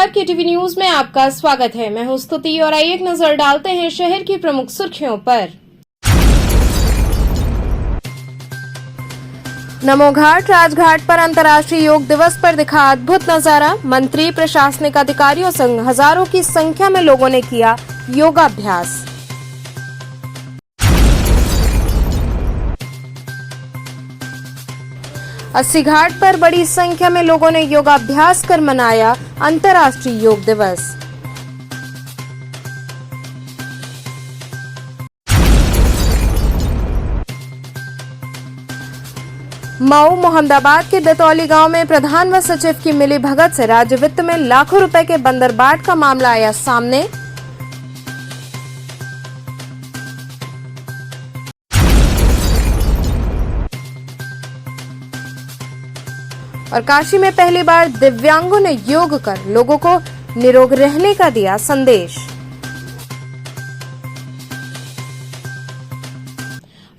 नमस्कार, KTV news में आपका स्वागत है। मैं हूं स्तुति और आइए एक नजर डालते हैं शहर की प्रमुख सुर्खियों पर। नमो घाट राजघाट पर अंतर्राष्ट्रीय योग दिवस पर दिखा अद्भुत नजारा। मंत्री, प्रशासनिक अधिकारियों संग हजारों की संख्या में लोगों ने किया योगाभ्यास। अस्सी घाट पर बड़ी संख्या में लोगों ने योगाभ्यास कर मनाया अंतर्राष्ट्रीय योग दिवस। मऊ मोहम्मदाबाद के दतौली गांव में प्रधान व सचिव की मिली भगत से राज्य वित्त में लाखों रुपए के बंदरबाट का मामला आया सामने। और काशी में पहली बार दिव्यांगों ने योग कर लोगों को निरोग रहने का दिया संदेश।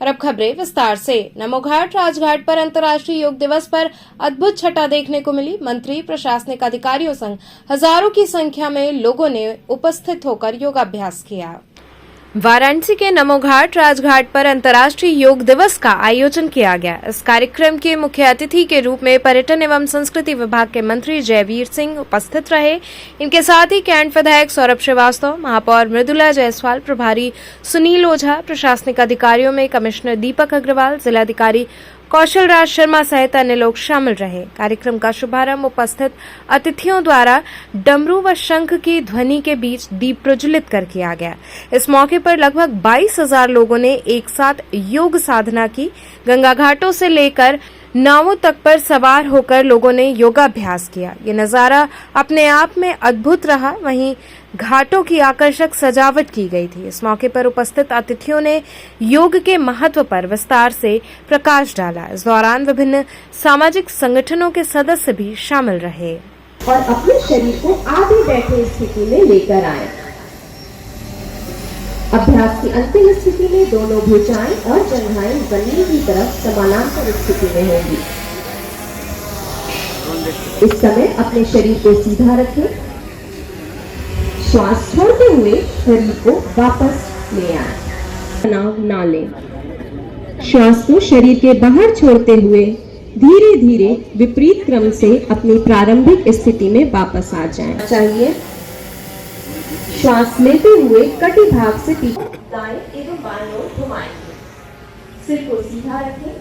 और अब खबरें विस्तार से। नमो घाट राजघाट पर अंतर्राष्ट्रीय योग दिवस पर अद्भुत छटा देखने को मिली। मंत्री, प्रशासनिक अधिकारियों संग हजारों की संख्या में लोगों ने उपस्थित होकर योगाभ्यास किया। वाराणसी के नमो घाट राजघाट पर अंतर्राष्ट्रीय योग दिवस का आयोजन किया गया। इस कार्यक्रम के मुख्य अतिथि के रूप में पर्यटन एवं संस्कृति विभाग के मंत्री जयवीर सिंह उपस्थित रहे। इनके साथ ही कैंट विधायक सौरभ श्रीवास्तव, महापौर मृदुला जायसवाल, प्रभारी सुनील ओझा, प्रशासनिक अधिकारियों में कमिश्नर दीपक अग्रवाल, जिलाधिकारी कौशल राज शर्मा सहित अन्य लोग शामिल रहे। कार्यक्रम का शुभारंभ उपस्थित अतिथियों द्वारा डमरू व शंख की ध्वनि के बीच दीप प्रज्वलित कर किया गया। इस मौके पर लगभग 22,000 लोगों ने एक साथ योग साधना की। गंगा घाटों से लेकर नावों तक पर सवार होकर लोगों ने योगाभ्यास किया। ये नजारा अपने आप में अद्भुत रहा। वहीं घाटों की आकर्षक सजावट की गई थी। इस मौके पर उपस्थित अतिथियों ने योग के महत्व पर विस्तार से प्रकाश डाला। इस दौरान विभिन्न सामाजिक संगठनों के सदस्य भी शामिल रहे और अपने शरीर को आधे बैठे स्थिति में लेकर आए। अभ्यास की अंतिम स्थिति में दोनों भुजाएं और जंघाएं जमीन की तरफ समानांतर स्थिति में होंगी। इस समय अपने शरीर को सीधा रखें। श्वास छोड़ते हुए शरीर को वापस ले आए। तनाव ना लें। श्वास को शरीर के बाहर छोड़ते हुए धीरे धीरे विपरीत क्रम से अपनी प्रारंभिक स्थिति में वापस आ जाएं। चाहिए श्वास लेते हुए कटी भाग से पीछे दाएं एवं बाएं ओर घुमाएं। सिर को सीधा रखें।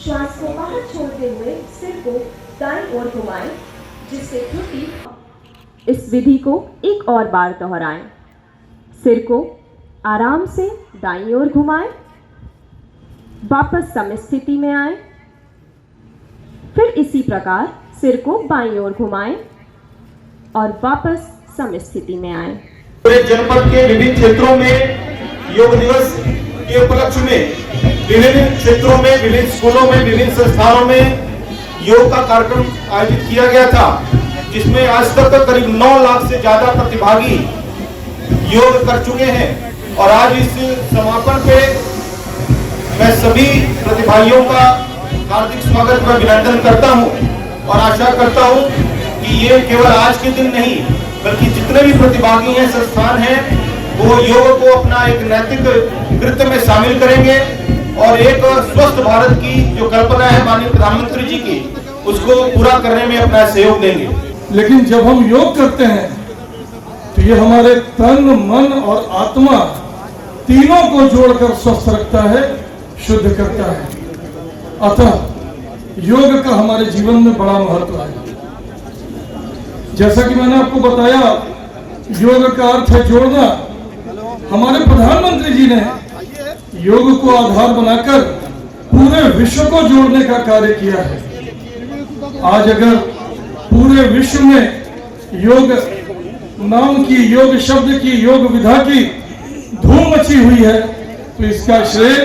श्वास को बाहर छोड़ते हुए सिर को दाएं ओर घुमाएं, जिससे त्रुटि। इस विधि को एक और बार दोहराएं। सिर को आराम से दाईं ओर घुमाएं, वापस सम स्थिति में आएं। फिर इसी प्रकार सिर को बाईं ओर घुमाएं और वापस सम स्थिति में आएं। पूरे जनपद के विभिन्न क्षेत्रों में योग दिवस के उपलक्ष्य में विभिन्न क्षेत्रों में, विभिन्न स्कूलों में, विभिन्न संस्थानों में योग का कार्यक्रम आयोजित किया गया था, जिसमें आज तक करीब 9 लाख से ज्यादा प्रतिभागी योग कर चुके हैं। और आज इस समापन पे मैं सभी प्रतिभागियों का हार्दिक स्वागत व अभिनंदन करता हूं और आशा करता हूं कि ये केवल आज के दिन नहीं, बल्कि जितने भी प्रतिभागी हैं, संस्थान हैं, वो योग को अपना एक नैतिक कृत्य में शामिल करेंगे और एक स्वस्थ भारत की जो कल्पना है माननीय प्रधानमंत्री जी की, उसको पूरा करने में अपना सहयोग देंगे। लेकिन जब हम योग करते हैं तो ये हमारे तन, मन और आत्मा तीनों को जोड़कर स्वस्थ रखता है, शुद्ध करता है। अतः योग का हमारे जीवन में बड़ा महत्व है। जैसा कि मैंने आपको बताया, योग का अर्थ है जोड़ना। हमारे प्रधानमंत्री जी ने योग को आधार बनाकर पूरे विश्व को जोड़ने का कार्य किया है। आज अगर पूरे विश्व में योग नाम की, योग शब्द की, योग विधा की धूम मची हुई है, तो इसका श्रेय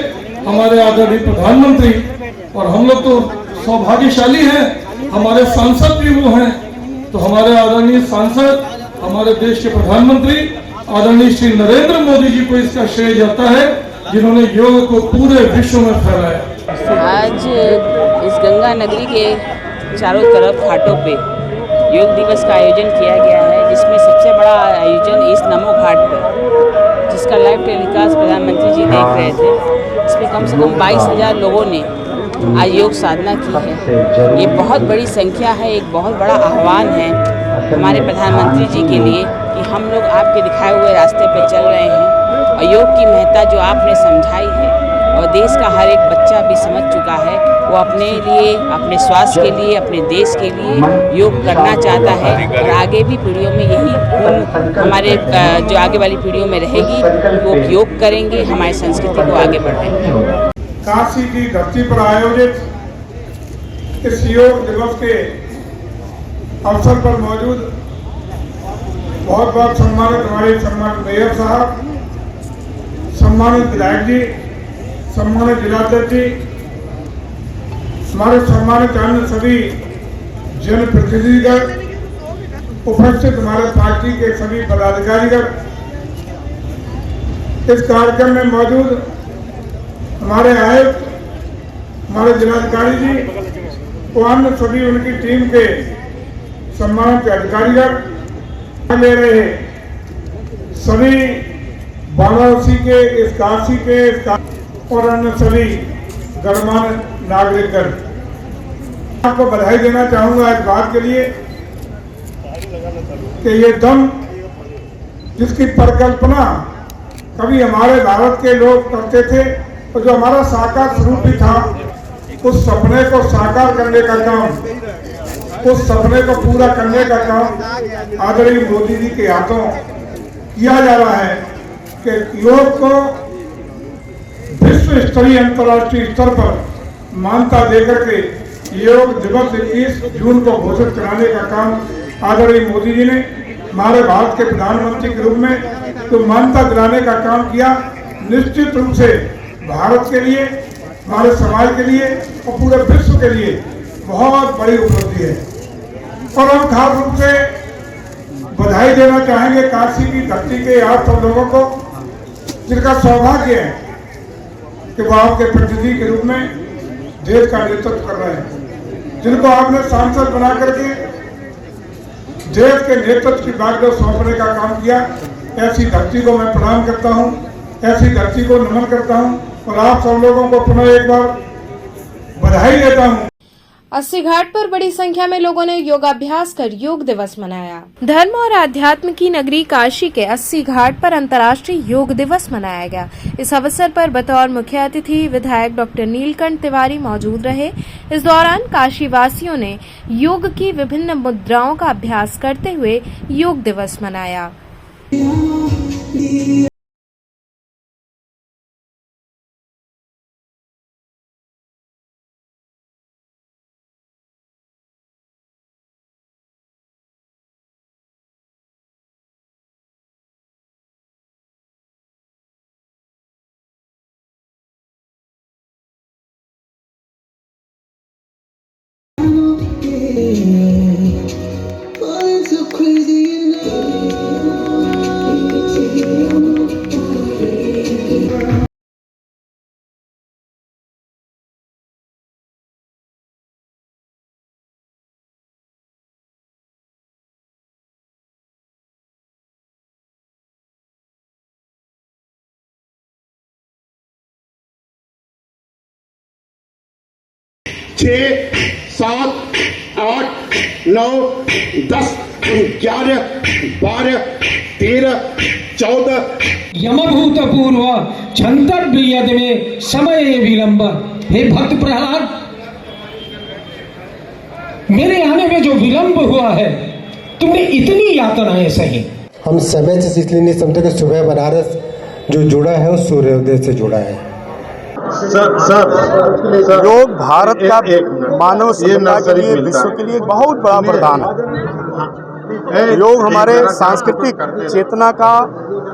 हमारे आदरणीय प्रधानमंत्री, और हम लोग तो सौभाग्यशाली हैं, हमारे सांसद भी वो हैं। तो हमारे आदरणीय सांसद, हमारे देश के प्रधानमंत्री आदरणीय श्री नरेंद्र मोदी जी को इसका श्रेय जाता है, जिन्होंने योग को पूरे विश्व में फैलाया। आज इस गंगा नगरी के चारों तरफ घाटों पे योग दिवस का आयोजन किया गया है, लाइव टेलीकास्ट प्रधानमंत्री जी देख रहे थे। इसमें कम से कम 22,000 लोगों ने आज योग साधना की है। ये बहुत बड़ी संख्या है, एक बहुत बड़ा आह्वान है हमारे प्रधानमंत्री जी के लिए कि हम लोग आपके दिखाए हुए रास्ते पे चल रहे हैं और योग की महत्ता जो आपने समझाई है और देश का हर एक बच्चा भी समझ चुका है, वो अपने लिए, अपने स्वास्थ्य के लिए, अपने देश के लिए योग करना चाहता है और आगे भी पीढ़ियों में यही हमारे जो आगे वाली पीढ़ियों में रहेगी, वो योग करेंगे, हमारी संस्कृति को आगे बढ़ाएंगे। काशी की धरती पर आयोजित इस योग दिवस के अवसर पर मौजूद बहुत बहुत सम्मानित हमारे सम्मानित मेयर साहब, सम्मानित विधायक जी, सम्मानित जिलाध्यक्ष जी, हमारे सम्मानित अन्य सभी जनप्रतिनिधिगण, उपस्थित हमारे पार्टी के सभी पदाधिकारीगण, इस कार्यक्रम में मौजूद हमारे आयुक्त, हमारे जिलाधिकारी जी और अन्य सभी उनकी टीम के सम्मानित अधिकारीगण ले रहे सभी वाराणसी के, इस काशी के और अन्य सभी गणमान्य नागरिकगण, आपको बधाई देना चाहूंगा इस बात के लिए कि ये दम जिसकी परिकल्पना कभी हमारे भारत के लोग करते थे और जो हमारा साकार स्वरूप भी था, उस सपने को साकार करने का काम, उस सपने को पूरा करने का काम आदरणीय मोदी जी के हाथों किया जा रहा है कि योग को विश्व स्तरीय अंतर्राष्ट्रीय स्तर पर मान्यता देकर के योग दिवस 21 जून को घोषित कराने का काम आदरणीय मोदी जी ने हमारे भारत के प्रधानमंत्री के रूप में तो मान्यता दिलाने का काम किया। निश्चित रूप से भारत के लिए, हमारे समाज के लिए और पूरे विश्व के लिए बहुत बड़ी उपलब्धि है और हम खास रूप से बधाई देना चाहेंगे काशी की धरती के आप सब लोगों को, जिनका सौभाग्य है कि वो आपके प्रतिनिधि के रूप में देश का नेतृत्व कर रहे हैं, जिनको आपने सांसद बना करके देश के नेतृत्व की बागडोर सौंपने का काम किया। ऐसी धरती को मैं प्रणाम करता हूं, ऐसी धरती को नमन करता हूं और आप सब लोगों को पुनः एक बार बधाई देता हूं। 80 घाट पर बड़ी संख्या में लोगों ने योगाभ्यास कर योग दिवस मनाया। धर्म और आध्यात्म की नगरी काशी के 80 घाट पर अंतर्राष्ट्रीय योग दिवस मनाया गया। इस अवसर पर बतौर मुख्य अतिथि विधायक डॉक्टर नीलकंठ तिवारी मौजूद रहे। इस दौरान काशी वासियों ने योग की विभिन्न मुद्राओं का अभ्यास करते हुए योग दिवस मनाया। छः, 7, 8, 9, 10, 11, 12, 13, 14 यमभूत पूर्व क्षंतव्य यद में समय विलंब। हे भक्त प्रहलाद, मेरे आने में जो विलंब हुआ है, तुमने इतनी यातनाएं सही। हम समय से इसलिए नहीं समझते कि सुबह बनारस जो जुड़ा है वो सूर्योदय से जुड़ा है। सर, योग भारत का मानव सभ्यता के लिए, विश्व के लिए बहुत बड़ा वरदान है। योग हमारे सांस्कृतिक चेतना का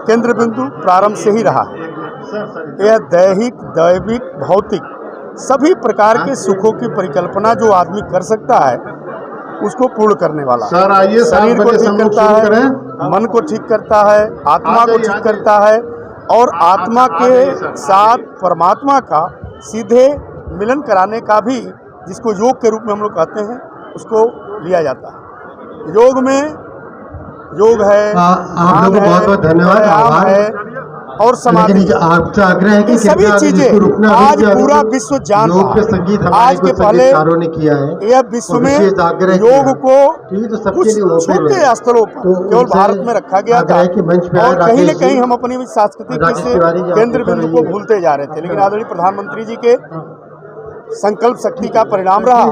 केंद्र बिंदु प्रारंभ से ही रहा है। यह दैहिक, दैविक, भौतिक सभी प्रकार के सुखों की परिकल्पना जो आदमी कर सकता है, उसको पूर्ण करने वाला। सर आइए, शरीर को ठीक करता है, मन को ठीक करता है, आत्मा को ठीक करता है और आत्मा के साथ परमात्मा का सीधे मिलन कराने का भी, जिसको योग के रूप में हम लोग कहते हैं, उसको लिया जाता है। योग में योग है, आप लोगों को बहुत बहुत धन्यवाद, व्यायाम है, और समाधि, आपसे आग्रह है कि सभी चीजें आज पूरा विश्व जान रहा है। आज के पहले ने किया है यह विश्व में योग को कुछ छोटे स्तरों पर केवल भारत में रखा गया था और कहीं न कहीं हम अपनी सांस्कृतिक से केंद्र बिंदु को भूलते जा रहे थे। लेकिन आदरणीय प्रधानमंत्री जी के संकल्प शक्ति का परिणाम रहा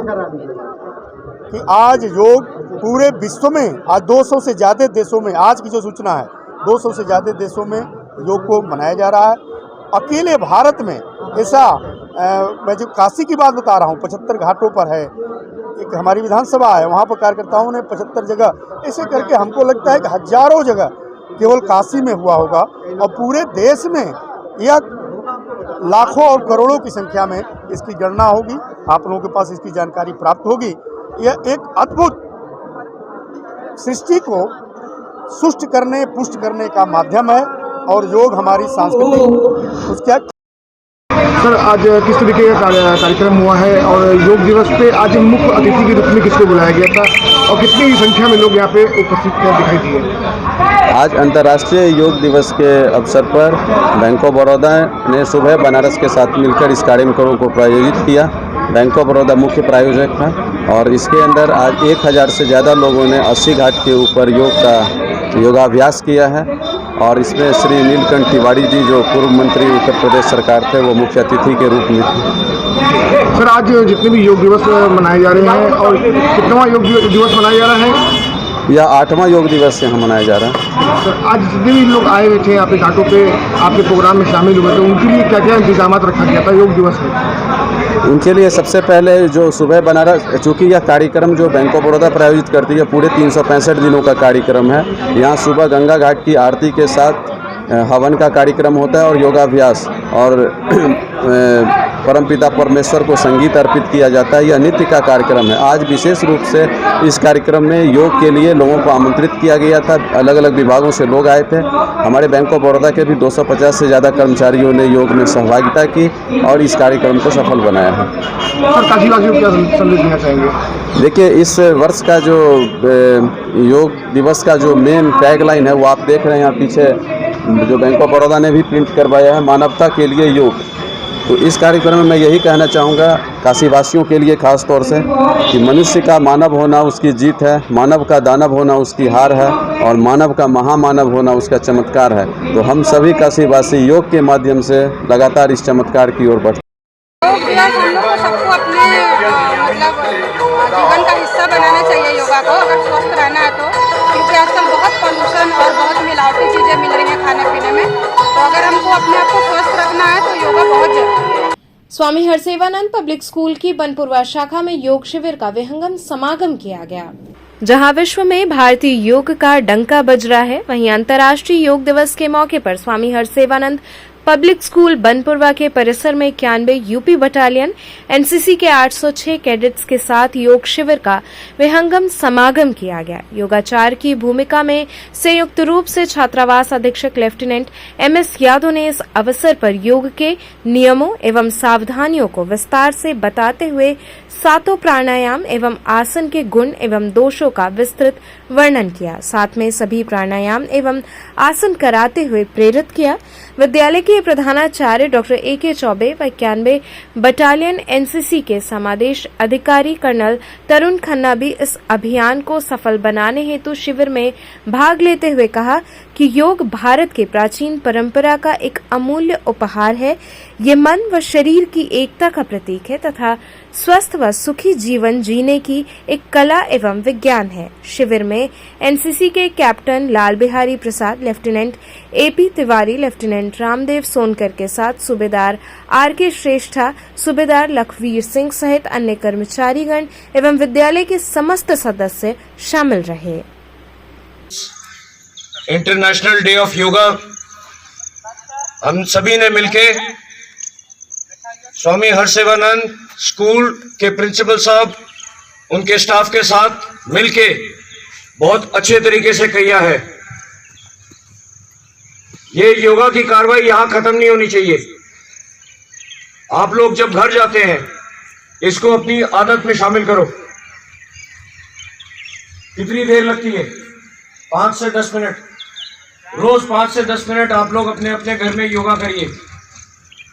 कि आज योग पूरे विश्व में, आज 200 से ज्यादा देशों में, आज की जो सूचना है 200 से ज्यादा देशों में योग को मनाया जा रहा है। अकेले भारत में ऐसा मैं जो काशी की बात बता रहा हूँ, 75 घाटों पर है, एक हमारी विधानसभा है, वहाँ पर कार्यकर्ताओं ने 75 जगह ऐसे करके, हमको लगता है कि हजारों जगह केवल काशी में हुआ होगा और पूरे देश में यह लाखों और करोड़ों की संख्या में इसकी गणना होगी। आप लोगों के पास इसकी जानकारी प्राप्त होगी। यह एक अद्भुत सृष्टि को सुष्ट करने, पुष्ट करने का माध्यम है और योग हमारी सांस्कृतिक उसका। सर, आज किस तरीके का कार्यक्रम हुआ है और योग दिवस पे आज मुख्य अतिथि के रूप में किसको बुलाया गया था और कितनी संख्या में लोग यहाँ पे उपस्थित दिखाई दिए? आज अंतर्राष्ट्रीय योग दिवस के अवसर पर बैंक ऑफ बड़ौदा ने सुबह बनारस के साथ मिलकर इस कार्यक्रम को प्रायोजित किया। बैंक ऑफ बड़ौदा मुख्य प्रायोजक है और इसके अंदर आज 1000 से ज़्यादा लोगों ने 80 घाट के ऊपर योग का योगाभ्यास किया है और इसमें श्री नीलकंठ तिवारी जी, जो पूर्व मंत्री उत्तर प्रदेश सरकार थे, वो मुख्य अतिथि के रूप में थे। सर, आज जितने भी योग दिवस मनाए जा रहे हैं और कितनावां योग दिवस मनाया जा रहा है? यह 8वां योग दिवस यहाँ मनाया जा रहा है। सर, आज जितने भी लोग आए हुए थे आपके घाटों पे, आपके प्रोग्राम में शामिल हुए थे, उनके लिए क्या क्या इंतजाम रखा गया था योग दिवस में? उनके लिए सबसे पहले जो सुबह बनारस, चूँकि यह कार्यक्रम जो बैंक ऑफ बड़ौदा प्रायोजित करती है पूरे 365 दिनों का कार्यक्रम है। यहाँ सुबह गंगा घाट की आरती के साथ हवन का कार्यक्रम होता है और योगाभ्यास और परमपिता परमेश्वर को संगीत अर्पित किया जाता है। यह नित्य का कार्यक्रम है। आज विशेष रूप से इस कार्यक्रम में योग के लिए लोगों को आमंत्रित किया गया था। अलग अलग विभागों से लोग आए थे। हमारे बैंक ऑफ बड़ौदा के भी 250 से ज़्यादा कर्मचारियों ने योग में सहभागिता की और इस कार्यक्रम को सफल बनाया है। सर, काशीवासियों को क्या संदेश देना चाहेंगे? देखिए, इस वर्ष का जो योग दिवस का जो मेन टैगलाइन है वो आप देख रहे हैं यहाँ पीछे, जो बैंक ऑफ बड़ौदा ने भी प्रिंट करवाया है, मानवता के लिए योग। तो इस कार्यक्रम में मैं यही कहना चाहूँगा काशीवासियों के लिए खास तौर से कि मनुष्य का मानव होना उसकी जीत है, मानव का दानव होना उसकी हार है और मानव का महामानव होना उसका चमत्कार है। तो हम सभी काशीवासी योग के माध्यम से लगातार इस चमत्कार की ओर बढ़ते हैं। योग दिवस हम लोग को सबको अपने मतलब जीवन का हिस्सा बनाना चाहिए योगा को, अगर स्वस्थ रहना है तो, क्योंकि आजकल बहुत पोल्यूशन और बहुत मिलावटी चीज़ें मिल रही हैं खाने पीने में। तो अगर हमको अपने आप को स्वस्थ रखना है तो योगा बहुत जरूरी है। स्वामी हरसेवानंद पब्लिक स्कूल की बनपुरवा शाखा में योग शिविर का विहंगम समागम किया गया। जहां विश्व में भारतीय योग का डंका बज रहा है, वहीं अंतर्राष्ट्रीय योग दिवस के मौके पर स्वामी हरसेवानंद पब्लिक स्कूल बनपुरवा के परिसर में 91 यूपी बटालियन एनसीसी के 806 कैडेट्स के साथ योग शिविर का विहंगम समागम किया गया। योगाचार की भूमिका में संयुक्त रूप से छात्रावास अधीक्षक लेफ्टिनेंट एमएस यादव ने इस अवसर पर योग के नियमों एवं सावधानियों को विस्तार से बताते हुए सातों प्राणायाम एवं आसन के गुण एवं दोषों का विस्तृत वर्णन किया। साथ में सभी प्राणायाम एवं आसन कराते हुए प्रेरित किया। विद्यालय के प्रधानाचार्य डॉक्टर ए.के. चौबे व 91 बटालियन एनसीसी के समादेश अधिकारी कर्नल तरुण खन्ना भी इस अभियान को सफल बनाने हेतु शिविर में भाग लेते हुए कहा कि योग भारत के प्राचीन परंपरा का एक अमूल्य उपहार है। ये मन व शरीर की एकता का प्रतीक है तथा स्वस्थ व सुखी जीवन जीने की एक कला एवं विज्ञान है। शिविर में एनसीसी के captain Lal Bihari Prasad, lieutenant AP Tiwari, lieutenant Ramdev Sonkar के साथ सूबेदार आर.के. श्रेष्ठा, सूबेदार लखवीर सिंह सहित अन्य कर्मचारीगण एवं विद्यालय के समस्त सदस्य शामिल रहे। इंटरनेशनल डे ऑफ योगा हम सभी ने मिलके स्वामी हरसेवानंद स्कूल के प्रिंसिपल साहब, उनके स्टाफ के साथ मिलके बहुत अच्छे तरीके से किया है। ये योगा की कार्रवाई यहां खत्म नहीं होनी चाहिए। आप लोग जब घर जाते हैं इसको अपनी आदत में शामिल करो। कितनी देर लगती है? 5 से 10 मिनट। रोज 5 से 10 मिनट आप लोग अपने अपने घर में योगा करिए।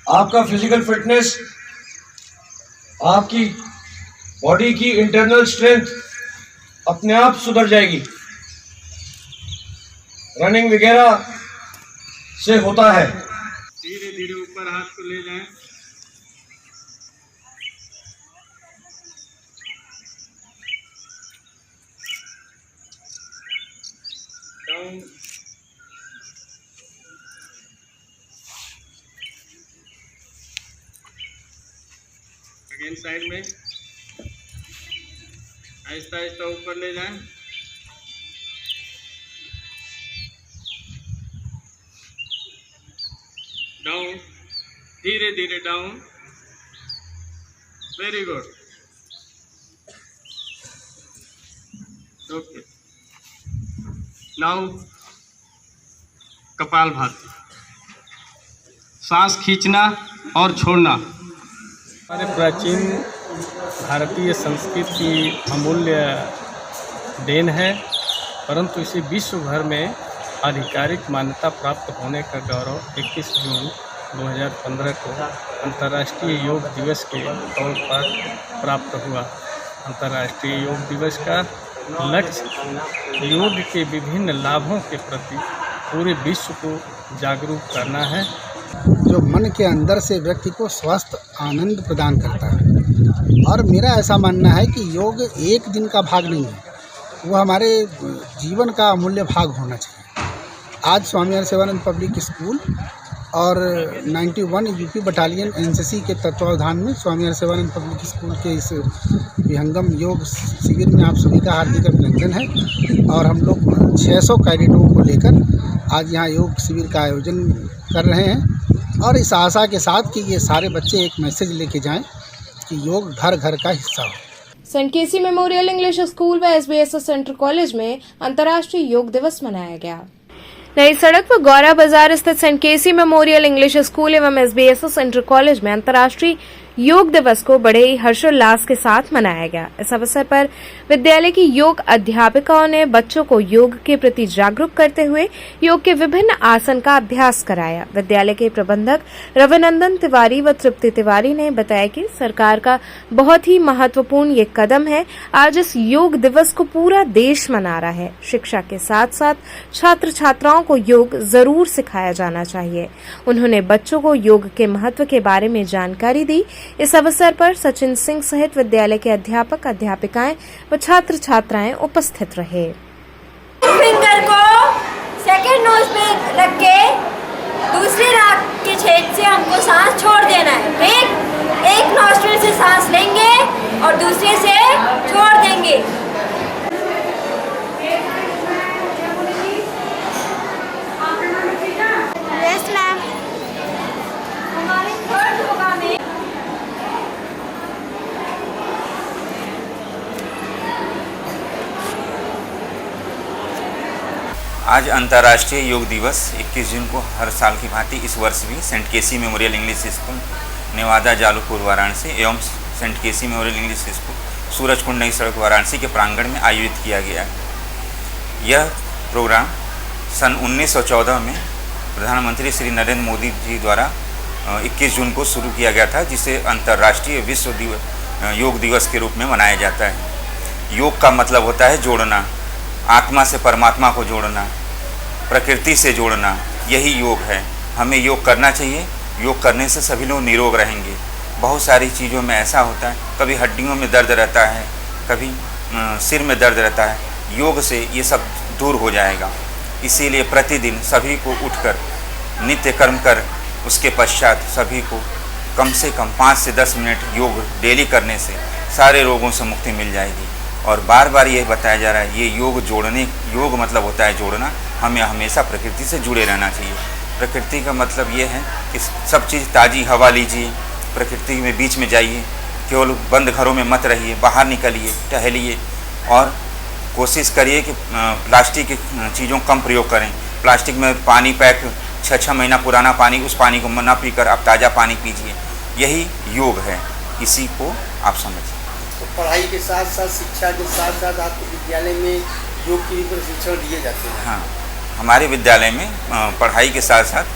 आपका फिजिकल फिटनेस, आपकी बॉडी की इंटरनल स्ट्रेंथ अपने आप सुधर जाएगी। रनिंग वगैरह से होता है। धीरे धीरे ऊपर हाथ को ले जाएं। डाउन। अगेन साइड में आहिस्ता आहिस्ता ऊपर ले जाएं। डाउन, धीरे धीरे down. Very good, okay. Now kapalbhati, सांस खींचना और छोड़ना। हमारे प्राचीन भारतीय संस्कृति की अमूल्य देन है, परंतु इसे विश्व भर में आधिकारिक मान्यता प्राप्त होने का गौरव 21 जून 2015 को अंतर्राष्ट्रीय योग दिवस के तौर पर प्राप्त हुआ। अंतर्राष्ट्रीय योग दिवस का लक्ष्य योग के विभिन्न लाभों के प्रति पूरे विश्व को जागरूक करना है, जो मन के अंदर से व्यक्ति को स्वस्थ आनंद प्रदान करता है। और मेरा ऐसा मानना है कि योग एक दिन का भाग नहीं है, वो हमारे जीवन का अमूल्य भाग होना चाहिए। आज स्वामी हरसेवानंद पब्लिक स्कूल और 91 यूपी बटालियन एनसीसी के तत्वावधान में स्वामी हरसेवानंद पब्लिक स्कूल के इस विहंगम योग शिविर में आप सभी का हार्दिक अभिनंदन है। और हम लोग 600 कैडेटों को लेकर आज यहाँ योग शिविर का आयोजन कर रहे हैं, और इस आशा के साथ कि ये सारे बच्चे एक मैसेज लेके जाएं कि योग घर घर का हिस्सा हो। Saint KC memorial English school व एसबीएसएस सेंटर कॉलेज में अंतर्राष्ट्रीय योग दिवस मनाया गया। नई सड़क व गौरा बाजार स्थित Saint KC memorial English school एवं एसबीएसएस सेंटर कॉलेज में अंतर्राष्ट्रीय योग दिवस को बड़े ही हर्षोल्लास के साथ मनाया गया। इस अवसर पर विद्यालय की योग अध्यापिकाओं ने बच्चों को योग के प्रति जागरूक करते हुए योग के विभिन्न आसन का अभ्यास कराया। विद्यालय के प्रबंधक रविनंदन तिवारी व तृप्ति तिवारी ने बताया कि सरकार का बहुत ही महत्वपूर्ण ये कदम है। आज इस योग दिवस को पूरा देश मना रहा है। शिक्षा के साथ साथ छात्र छात्राओं को योग जरूर सिखाया जाना चाहिए। उन्होंने बच्चों को योग के महत्व के बारे में जानकारी दी। इस अवसर पर सचिन सिंह सहित विद्यालय के अध्यापक अध्यापिकाएं व छात्र छात्राएं उपस्थित रहे। फिंगर को सेकंड नोज पे रख के दूसरी नाक के छेद से हमको सांस छोड़ देना है। ठीक, एक नॉस्ट्रिल से सांस लेंगे और दूसरे से छोड़ देंगे। Yes ma'am. हमारे थर्ड योगा में आज अंतर्राष्ट्रीय योग दिवस 21 जून को हर साल की भांति इस वर्ष भी saint KC memorial English school Nevada Jalupur Varanasi एवं saint KC memorial English school Surajkund Nai Sadak Varanasi के प्रांगण में आयोजित किया गया। यह प्रोग्राम सन 1914 में प्रधानमंत्री श्री नरेंद्र मोदी जी द्वारा 21 जून को शुरू किया गया था, जिसे अंतर्राष्ट्रीय विश्व योग दिवस के रूप में मनाया जाता है। योग का मतलब होता है जोड़ना, आत्मा से परमात्मा को जोड़ना, प्रकृति से जोड़ना, यही योग है। हमें योग करना चाहिए। योग करने से सभी लोग निरोग रहेंगे। बहुत सारी चीज़ों में ऐसा होता है, कभी हड्डियों में दर्द रहता है, कभी सिर में दर्द रहता है। योग से ये सब दूर हो जाएगा। इसीलिए प्रतिदिन सभी को उठकर नित्य कर्म कर उसके पश्चात सभी को कम से कम 5 से 10 मिनट योग डेली करने से सारे रोगों से मुक्ति मिल जाएगी। और बार बार ये बताया जा रहा है, ये योग मतलब होता है जोड़ना। हमें हमेशा प्रकृति से जुड़े रहना चाहिए। प्रकृति का मतलब ये है कि सब चीज़ ताज़ी हवा लीजिए, प्रकृति में बीच में जाइए, केवल बंद घरों में मत रहिए, बाहर निकलिए, टहलिए और कोशिश करिए कि प्लास्टिक की चीज़ों कम प्रयोग करें। प्लास्टिक में पानी पैक 6-6 महीना पुराना पानी, उस पानी को ना पीकर आप ताज़ा पानी पीजिए। यही योग है, इसी को आप समझिए। तो पढ़ाई के साथ साथ, शिक्षा के साथ साथ आपके विद्यालय में योग के भी प्रशिक्षण दिए जाते हैं। हाँ, हमारे विद्यालय में पढ़ाई के साथ साथ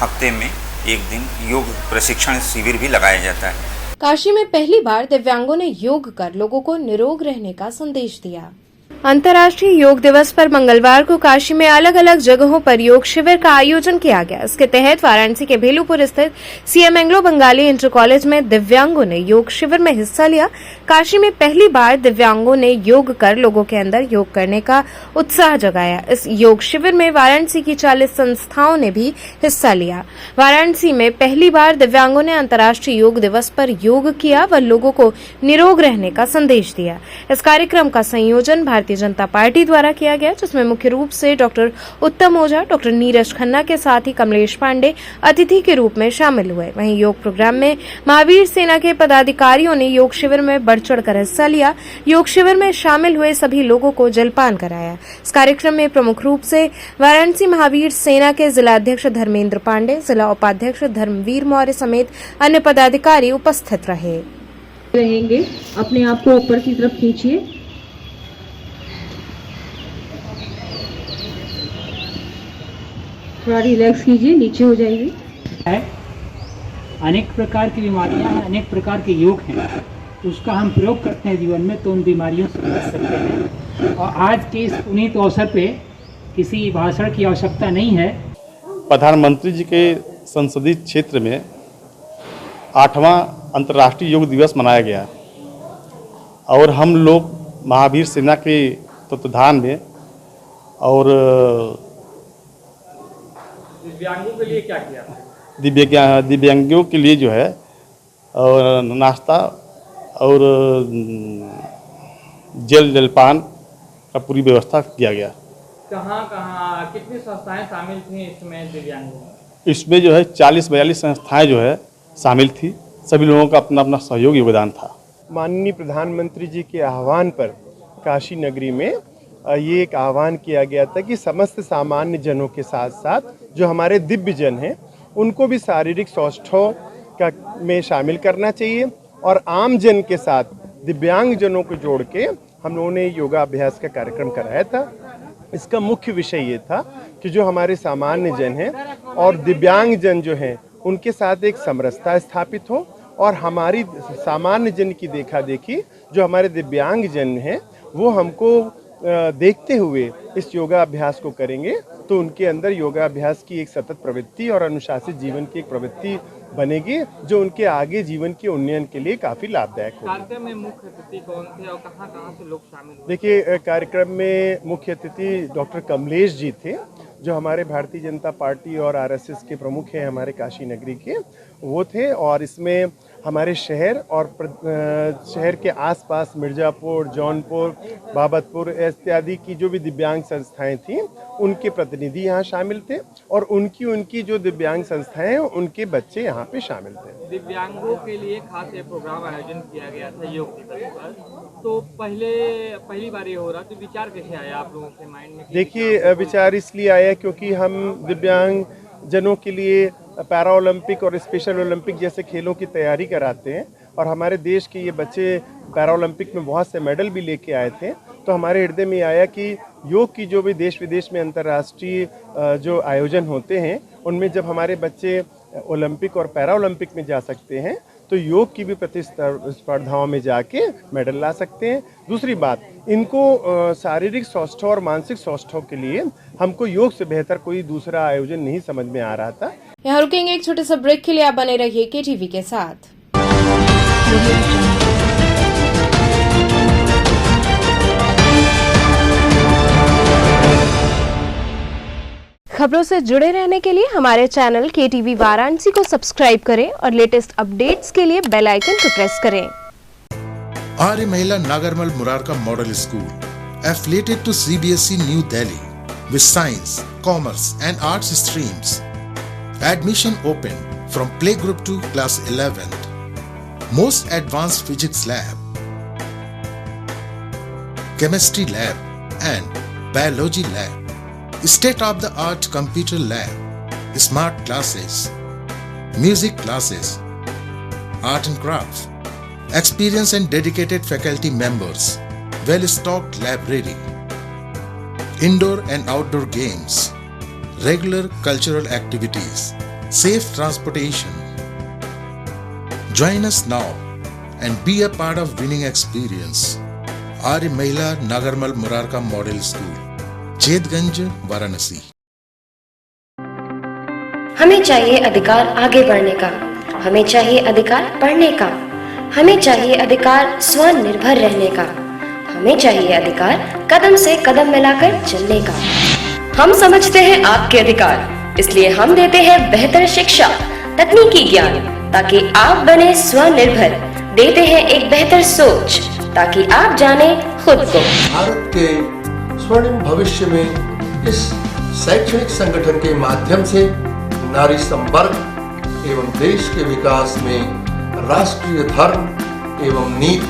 हफ्ते में एक दिन योग प्रशिक्षण शिविर भी लगाया जाता है। काशी में पहली बार दिव्यांगों ने योग कर लोगों को निरोग रहने का संदेश दिया। अंतर्राष्ट्रीय योग दिवस पर मंगलवार को काशी में अलग अलग जगहों पर योग शिविर का आयोजन किया गया। इसके तहत वाराणसी के भेलूपुर स्थित CM Anglo Bengali inter college में दिव्यांगों ने योग शिविर में हिस्सा लिया। काशी में पहली बार दिव्यांगों ने योग कर लोगों के अंदर योग करने का उत्साह जगाया। इस योग शिविर में वाराणसी की 40 संस्थाओं ने भी हिस्सा लिया। वाराणसी में पहली बार दिव्यांगों ने अंतर्राष्ट्रीय योग दिवस पर योग किया व लोगों को निरोग रहने का संदेश दिया। इस कार्यक्रम का संयोजन भारतीय जनता पार्टी द्वारा किया गया, जिसमें मुख्य रूप से डॉक्टर उत्तम ओझा, डॉक्टर नीरज खन्ना के साथ ही कमलेश पांडे अतिथि के रूप में शामिल हुए। वहीं योग प्रोग्राम में महावीर सेना के पदाधिकारियों ने योग शिविर में बढ़ चढ़कर हिस्सा लिया। योग शिविर में शामिल हुए सभी लोगों को जलपान कराया। इस कार्यक्रम में प्रमुख रूप से वाराणसी महावीर सेना के जिला अध्यक्ष धर्मेंद्र पांडे, जिला उपाध्यक्ष धर्मवीर मौर्य समेत अन्य पदाधिकारी उपस्थित रहेंगे। अपने आप को ऊपर की तरफ खींचिए। थोड़ा रिलैक्स कीजिए, नीचे हो जाइए। अनेक प्रकार की बीमारियां हैं, अनेक प्रकार के योग हैं, उसका हम प्रयोग करते हैं जीवन में तो उन बीमारियों से बच सकते हैं। और आज के इस पुनीत अवसर पे किसी भाषण की आवश्यकता नहीं है। प्रधानमंत्री जी के संसदीय क्षेत्र में 8वां अंतर्राष्ट्रीय योग दिवस मनाया गया और हम लोग महावीर सेना के तत्वाधान में और दिव्यांगों के लिए क्या किया? दिव्यांगों के लिए जो है और नाश्ता और जलपान का पूरी व्यवस्था किया गया। कहाँ कितनी संस्थाएं शामिल थी इसमें दिव्यांगों? इसमें जो है 40-42 संस्थाएं जो है शामिल थी। सभी लोगों का अपना अपना सहयोग योगदान था। माननीय प्रधानमंत्री जी के आह्वान पर काशी नगरी में ये एक आह्वान किया गया था कि समस्त सामान्य जनों के साथ साथ जो हमारे दिव्य जन हैं उनको भी शारीरिक सौष्ठव का में शामिल करना चाहिए और आम जन के साथ दिव्यांग जनों को जोड़ के हम लोगों ने योगाभ्यास का कार्यक्रम कराया था। इसका मुख्य विषय ये था कि जो हमारे सामान्य जन हैं और दिव्यांग जन जो हैं उनके साथ एक समरसता स्थापित हो और हमारी सामान्य जन की देखा देखी जो हमारे दिव्यांग जन हैं वो हमको देखते हुए इस योगाभ्यास को करेंगे तो उनके अंदर योगाभ्यास की एक सतत प्रवृत्ति और अनुशासित जीवन की एक प्रवृत्ति बनेगी जो उनके आगे जीवन के उन्नयन के लिए काफ़ी लाभदायक होगी। कार्यक्रम में मुख्य अतिथि कौन थे और कहाँ से लोग शामिल हुए? देखिए, कार्यक्रम में मुख्य अतिथि डॉक्टर कमलेश जी थे जो हमारे भारतीय जनता पार्टी और आरएसएस के प्रमुख हैं हमारे काशी नगरी के, वो थे। और इसमें हमारे शहर और शहर के आसपास मिर्ज़ापुर, जौनपुर, बाबतपुर इत्यादि की जो भी दिव्यांग संस्थाएं थीं उनके प्रतिनिधि यहाँ शामिल थे और उनकी जो दिव्यांग संस्थाएं हैं उनके बच्चे यहाँ पे शामिल थे। दिव्यांगों के लिए खास ये प्रोग्राम आयोजन किया गया था योग दिवस पर, तो पहली बार ये हो रहा, तो विचार कैसे आया आप लोगों के माइंड में? देखिए, विचार इसलिए आया क्योंकि हम दिव्यांग जनों के लिए पैरा ओलंपिक और स्पेशल ओलंपिक जैसे खेलों की तैयारी कराते हैं और हमारे देश के ये बच्चे पैरा ओलंपिक में बहुत से मेडल भी लेके आए थे। तो हमारे हृदय में आया कि योग की जो भी देश विदेश में अंतर्राष्ट्रीय जो आयोजन होते हैं उनमें जब हमारे बच्चे ओलंपिक और पैरा ओलंपिक में जा सकते हैं तो योग की भी प्रतिस्पर्धाओं में जाके मेडल ला सकते हैं। दूसरी बात, इनको शारीरिक सौष्ठव और मानसिक सौष्ठव के लिए हमको योग से बेहतर कोई दूसरा आयोजन नहीं समझ में आ रहा था। यहाँ रुकेंगे एक छोटे से ब्रेक के लिए, आप बने रहिए केटीवी के साथ। खबरों से जुड़े रहने के लिए हमारे चैनल केटीवी वाराणसी को सब्सक्राइब करें और लेटेस्ट अपडेट्स के लिए बेल आइकन को प्रेस करें। आर्य महिला Nagarmal Murarka model school, affiliated to CBSE New Delhi, with science, commerce and arts streams. Admission open from playgroup to class 11th. Most advanced physics lab, chemistry lab and biology lab. State-of-the-art computer lab, smart classes, music classes, art and crafts, experienced and dedicated faculty members, well-stocked library, indoor and outdoor games, regular cultural activities, safe transportation. Join us now and be a part of winning experience. आर्य महिला Nagarmal Murarka model school, Chetganj, Varanasi. हमें चाहिए अधिकार आगे बढ़ने का, हमें चाहिए अधिकार पढ़ने का, हमें चाहिए अधिकार स्वनिर्भर रहने का, हमें चाहिए अधिकार कदम से कदम मिलाकर चलने का। हम समझते हैं आपके अधिकार, इसलिए हम देते हैं बेहतर शिक्षा, तकनीकी ज्ञान, ताकि आप बने स्वनिर्भर। देते हैं एक बेहतर सोच, ताकि आप जाने खुद को। भारत के स्वर्णिम भविष्य में इस शैक्षणिक संगठन के माध्यम से नारी संवर्ग एवं देश के विकास में राष्ट्रीय धर्म एवं नीति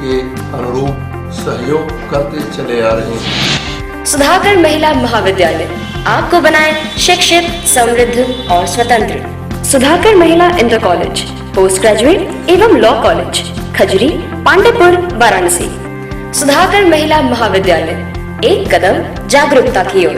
के अनुरूप सहयोग करते चले आ रहे हैं। सुधाकर महिला महाविद्यालय आपको बनाए शिक्षित, समृद्ध और स्वतंत्र। सुधाकर महिला इंटर कॉलेज, पोस्ट ग्रेजुएट एवं लॉ कॉलेज, खजरी, पांडेपुर, वाराणसी। सुधाकर महिला महाविद्यालय, एक कदम जागरूकता की ओर।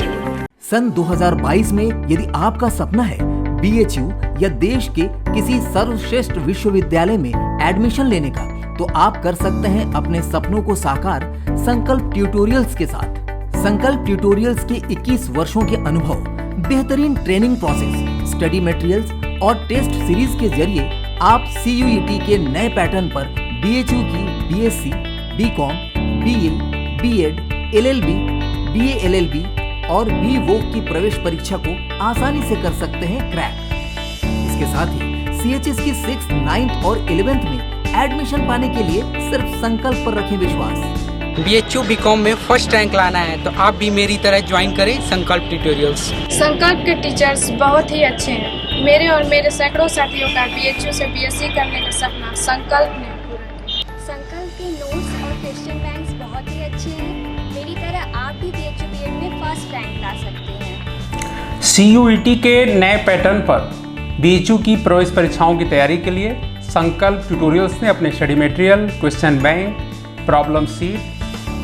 सन 2022 में यदि आपका सपना है BHU या देश के किसी सर्वश्रेष्ठ विश्वविद्यालय में एडमिशन लेने का, तो आप कर सकते हैं अपने सपनों को साकार संकल्प ट्यूटोरियल्स के साथ। संकल्प ट्यूटोरियल्स के 21 वर्षों के अनुभव, बेहतरीन ट्रेनिंग प्रोसेस, स्टडी मटेरियल्स और टेस्ट सीरीज के जरिए आप CUET के नए पैटर्न पर BHU की BSc, BCom, BA, BEd, LLB, BA LLB और BVoc की प्रवेश परीक्षा को आसानी से कर सकते हैं क्रैक। इसके साथ ही CHS की 6th, 9th और 11th में एडमिशन पाने के लिए सिर्फ संकल्प पर रखें विश्वास। BHU BCom में फर्स्ट रैंक लाना है तो आप भी मेरी तरह ज्वाइन करें संकल्प ट्यूटोरियल्स। संकल्प के टीचर्स बहुत ही अच्छे हैं। मेरे और मेरे सैकड़ों साथियों का BHU से BSc करने का सपना संकल्प ने पूरा किया। संकल्प के नोट्स और क्वेश्चन बैंक्स बहुत ही अच्छे हैं। मेरी तरह आप भी BHU BEd में फर्स्ट रैंक ला सकते हैं। CUET के नए पैटर्न पर BHU की प्रवेश परीक्षाओं की तैयारी के लिए संकल्प ट्यूटोरियल्स ने अपने study material, question bank, problem seat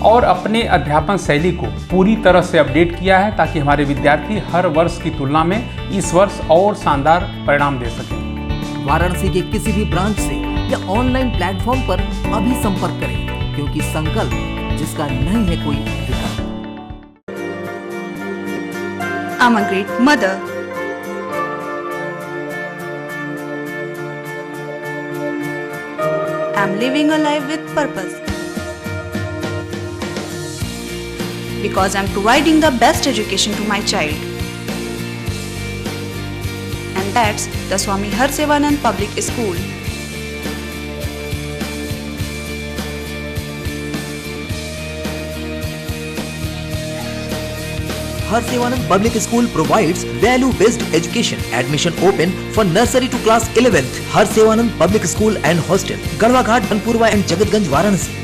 और अपने अध्यापन शैली को पूरी तरह से अपडेट किया है, ताकि हमारे विद्यार्थी हर वर्ष की तुलना में इस वर्ष और शानदार परिणाम दे सकें। वाराणसी के किसी भी ब्रांच से या ऑनलाइन प्लेटफॉर्म पर अभी संपर्क करें, क्योंकि संकल्प जिसका नहीं है कोई विकल्प। I'm a great mother. I'm living a life with purpose. Because I'm providing the best education to my child. And that's the Swami Harsevanand Public School. Harsevanand Public School provides value-based education. Admission open for nursery to class 11th. Harsevanand Public School and Hostel, Garwa Ghat, Banpurwa and Jagatganj, Varanasi.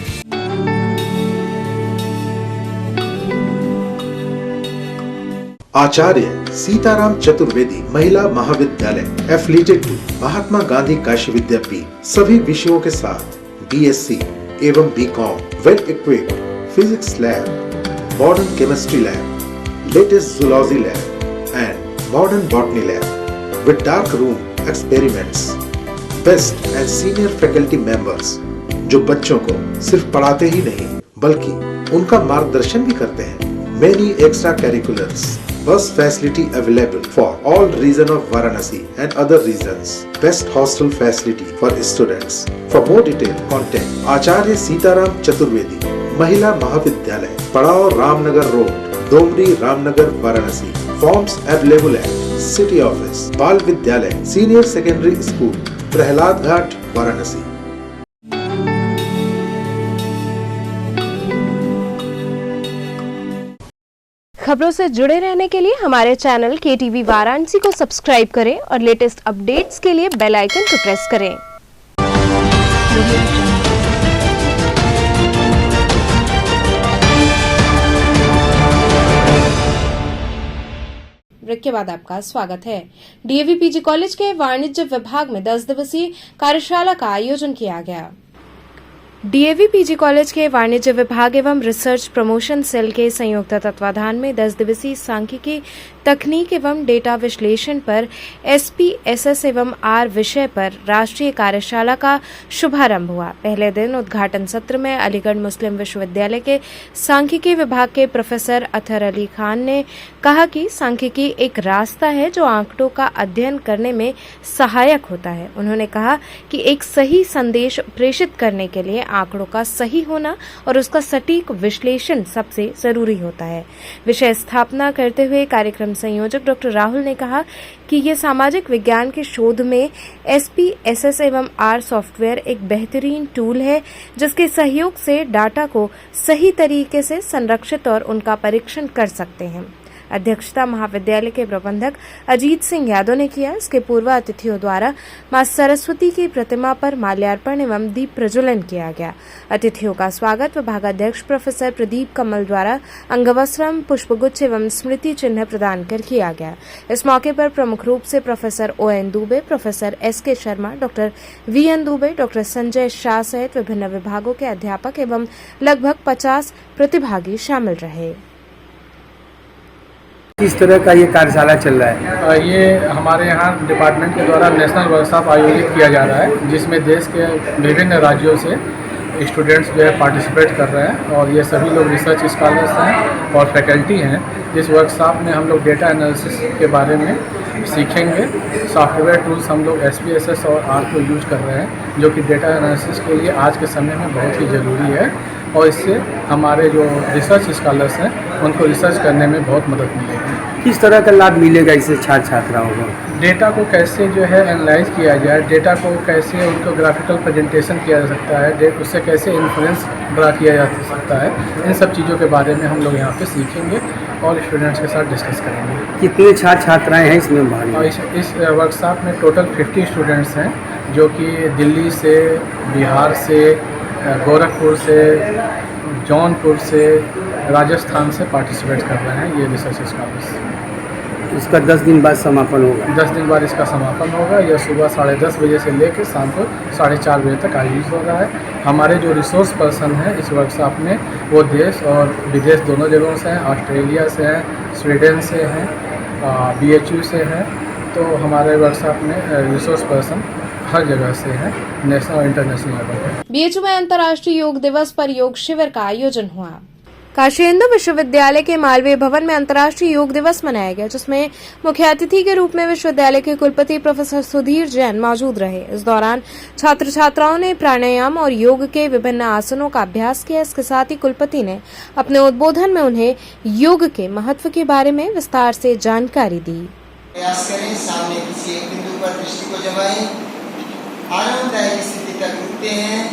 आचार्य सीताराम चतुर्वेदी महिला महाविद्यालय affiliated to Mahatma Gandhi Kashi विद्यापीठ सभी विषयों के साथ BSc एवं BCom, well equipped physics lab, modern chemistry lab, latest zoology lab and modern botany lab with dark room experiments, best and senior faculty members जो बच्चों को सिर्फ पढ़ाते ही नहीं बल्कि उनका मार्गदर्शन भी करते हैं। Many extra curriculars, bus facility available for all region of Varanasi and other regions. Best hostel facility for students. For more detail, contact आचार्य सीताराम चतुर्वेदी महिला महाविद्यालय, पड़ाव Ramnagar road, Domri, Ramnagar, Varanasi. Forms available है सिटी ऑफिस, बाल विद्यालय, सीनियर सेकेंडरी स्कूल, प्रहलाद घाट, वाराणसी। खबरों से जुड़े रहने के लिए हमारे चैनल KTV वाराणसी को सब्सक्राइब करें और लेटेस्ट अपडेट्स के लिए बेल आइकन को प्रेस करें। ब्रेक के बाद आपका स्वागत है। DAV PG कॉलेज के वाणिज्य विभाग में 10 दिवसीय कार्यशाला का आयोजन किया गया। डीएवी पीजी कॉलेज के वाणिज्य विभाग एवं रिसर्च प्रमोशन सेल के संयुक्त तत्वाधान में 10 दिवसीय सांख्यिकी तकनीक एवं डेटा विश्लेषण पर एसपीएसएस एवं आर विषय पर राष्ट्रीय कार्यशाला का शुभारंभ हुआ। पहले दिन उद्घाटन सत्र में अलीगढ़ मुस्लिम विश्वविद्यालय के सांख्यिकी विभाग के प्रोफेसर अतहर अली खान ने कहा कि सांख्यिकी एक रास्ता है जो आंकड़ों का अध्ययन करने में सहायक होता है। उन्होंने कहा कि एक सही संदेश प्रेषित करने के लिए आंकड़ों का सही होना और उसका सटीक विश्लेषण सबसे जरूरी होता है। विषय स्थापना करते हुए कार्यक्रम संयोजक डॉक्टर राहुल ने कहा कि ये सामाजिक विज्ञान के शोध में एसपीएसएस एवं आर सॉफ्टवेयर एक बेहतरीन टूल है जिसके सहयोग से डाटा को सही तरीके से संरक्षित और उनका परीक्षण कर सकते हैं। अध्यक्षता महाविद्यालय के प्रबंधक अजीत सिंह यादव ने किया। इसके पूर्व अतिथियों द्वारा मां सरस्वती की प्रतिमा पर माल्यार्पण एवं दीप प्रज्वलन किया गया। अतिथियों का स्वागत विभागाध्यक्ष प्रोफेसर प्रदीप कमल द्वारा अंगवस्त्रम, पुष्पगुच्छ एवं स्मृति चिन्ह प्रदान कर किया गया। इस मौके पर प्रमुख रूप से professor ON Dubey, professor SK Sharma, doctor VN Dubey, doctor Sanjay Shah सहित विभिन्न विभागों के अध्यापक एवं लगभग 50 प्रतिभागी शामिल रहे। किस तरह का ये कार्यशाला चल रहा है? ये हमारे यहाँ डिपार्टमेंट के द्वारा नेशनल वर्कशॉप आयोजित किया जा रहा है जिसमें देश के विभिन्न राज्यों से स्टूडेंट्स जो है पार्टिसिपेट कर रहे हैं और ये सभी लोग रिसर्च स्कॉलर्स हैं और फैकल्टी हैं। इस वर्कशॉप में हम लोग डेटा एनालिसिस के बारे में सीखेंगे। सॉफ्टवेयर टूल्स हम लोग SPSS और R को यूज कर रहे हैं जो कि डेटा एनालिसिस के लिए आज के समय में बहुत ही ज़रूरी है और इससे हमारे जो रिसर्च स्कॉलर्स हैं उनको रिसर्च करने में बहुत मदद मिलेगी। किस तरह का लाभ मिलेगा इससे छात्र छात्राओं को? डेटा को कैसे जो है एनालाइज किया जाए, डेटा को कैसे उनको ग्राफिकल प्रेजेंटेशन किया जा सकता है, उससे कैसे इन्फ्लुएंस ड्रा किया जा सकता है, इन सब चीज़ों के बारे में हम लोग यहाँ पे सीखेंगे और स्टूडेंट्स के साथ डिस्कस करेंगे। कितने छात्र छात्राएँ हैं इसमें भाग? इस वर्कशॉप में टोटल 50 स्टूडेंट्स हैं जो कि दिल्ली से, बिहार से, गोरखपुर से, जौनपुर से, राजस्थान से पार्टिसिपेट कर रहे हैं ये रिसर्च स्कॉलर्स। इसका 10 दिन बाद समापन होगा? 10 दिन बाद इसका समापन होगा। यह सुबह 10:30 बजे से लेकर शाम को 4:30 बजे तक आयोजित हो रहा है। हमारे जो रिसोर्स पर्सन हैं इस वर्कशॉप में वो देश और विदेश दोनों जगहों से हैं। ऑस्ट्रेलिया से हैं, स्वीडन से हैं, BHU से हैं। तो हमारे वर्कशॉप में रिसोर्स पर्सन हर जगह से है, नेशनल और इंटरनेशनल लेवल पर। BHU में अंतर्राष्ट्रीय योग दिवस पर योग शिविर का आयोजन हुआ। काशी हिंदू विश्वविद्यालय के मालवीय भवन में अंतर्राष्ट्रीय योग दिवस मनाया गया जिसमें मुख्य अतिथि के रूप में विश्वविद्यालय के कुलपति प्रोफेसर सुधीर जैन मौजूद रहे। इस दौरान छात्र छात्राओं ने प्राणायाम और योग के विभिन्न आसनों का अभ्यास किया। इसके साथ ही कुलपति ने अपने उद्बोधन में उन्हें योग के महत्व के बारे में विस्तार से जानकारी दी। प्रयास करें, सामने किसी एक बिंदु पर दृष्टि को जमाएं, आरामदायक स्थिति तक रुकते हैं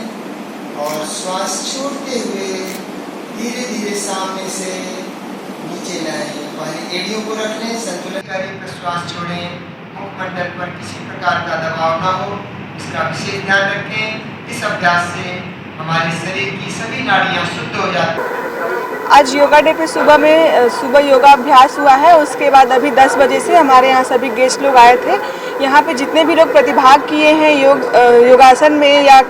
और श्वास छोड़ते हुए धीरे धीरे सामने से नीचे लाएं। पहले एड़ियों को रख लें, संतुलन करें, फिर श्वास छोड़ें। मुखमंडल पर किसी प्रकार का दबाव ना हो, इसका विशेष ध्यान रखें। इस अभ्यास से हमारे शरीर की सभी नाड़ियाँ शुद्ध हो जाती हैं। आज योगा डे पे सुबह योगाभ्यास हुआ है। उसके बाद अभी 10 बजे से हमारे यहाँ सभी गेस्ट लोग आए थे। यहाँ पे जितने भी लोग प्रतिभाग किए हैं योगासन में या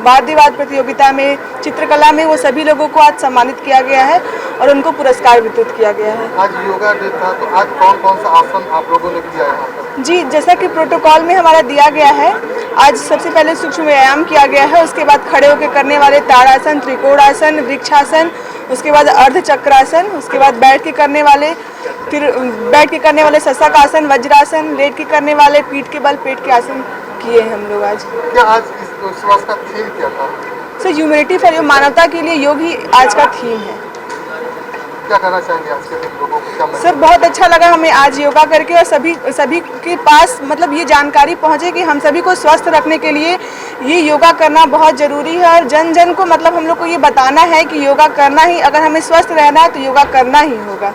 वाद विवाद प्रतियोगिता में, चित्रकला में, वो सभी लोगों को आज सम्मानित किया गया है और उनको पुरस्कार वितरित किया गया है। आज योगा डे था तो आज कौन कौन सा आसन आप लोगों ने किया है? जी, जैसा कि प्रोटोकॉल में हमारा दिया गया है, आज सबसे पहले सूक्ष्म व्यायाम किया गया है। उसके बाद खड़े होकर करने वाले ताड़ासन, त्रिकोणासन, वृक्षासन, उसके बाद अर्धचक्रासन, उसके बाद बैठ के करने वाले शशक आसन, वज्रासन, लेट के करने वाले पीठ के बल पेट के आसन किए हैं हम लोग आज। क्या आज इस वर्ष का थीम क्या था? सर, ह्यूमैनिटी फॉर योग, मानवता के लिए योग ही आज का थीम है। क्या कहना चाहेंगे आज के दिन लोगों को? क्या सर, बहुत अच्छा लगा हमें आज योगा करके और सभी के पास मतलब ये जानकारी पहुंचे कि हम सभी को स्वस्थ रखने के लिए ये योगा करना बहुत ज़रूरी है और जन जन को मतलब हम लोग को ये बताना है कि योगा करना ही, अगर हमें स्वस्थ रहना है तो योगा करना ही होगा।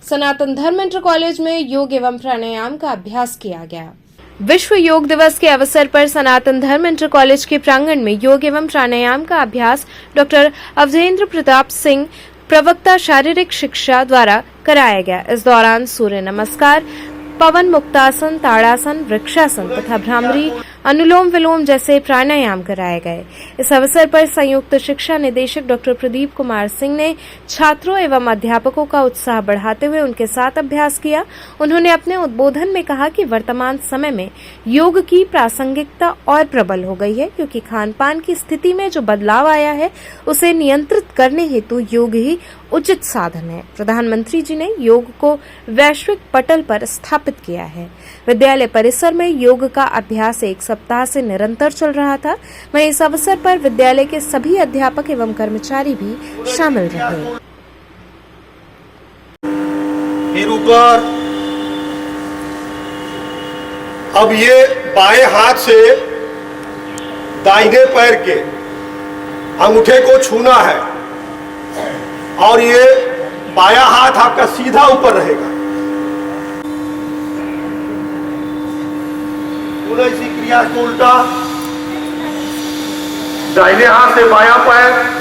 सनातन धर्म इंटर कॉलेज में योग एवं प्राणायाम का अभ्यास किया गया। विश्व योग दिवस के अवसर पर सनातन धर्म इंटर कॉलेज के प्रांगण में योग एवं प्राणायाम का अभ्यास डॉक्टर अवधेंद्र प्रताप सिंह, प्रवक्ता शारीरिक शिक्षा द्वारा कराया गया। इस दौरान सूर्य नमस्कार, पवन मुक्तासन, ताड़ासन, वृक्षासन तथा भ्रामरी, अनुलोम विलोम जैसे प्राणायाम कराए गए। इस अवसर पर संयुक्त शिक्षा निदेशक डॉक्टर प्रदीप कुमार सिंह ने छात्रों एवं अध्यापकों का उत्साह बढ़ाते हुए उनके साथ अभ्यास किया। उन्होंने अपने उद्बोधन में कहा कि वर्तमान समय में योग की प्रासंगिकता और प्रबल हो गई है, क्योंकि खान पान की स्थिति में जो बदलाव आया है उसे नियंत्रित करने हेतु योग ही उचित साधन है। प्रधानमंत्री जी ने योग को वैश्विक पटल पर स्थापित किया है। विद्यालय परिसर में योग का अभ्यास 1 सप्ताह से निरंतर चल रहा था। वहीं इस अवसर पर विद्यालय के सभी अध्यापक एवं कर्मचारी भी शामिल रहे। फिर ऊपर, अब ये बाएं हाथ से दाहिने पैर के अंगूठे को छूना है और ये बायां हाथ आपका सीधा ऊपर रहेगा। इसी क्रिया को उल्टा, दाहिने हाथ से बायां पैर,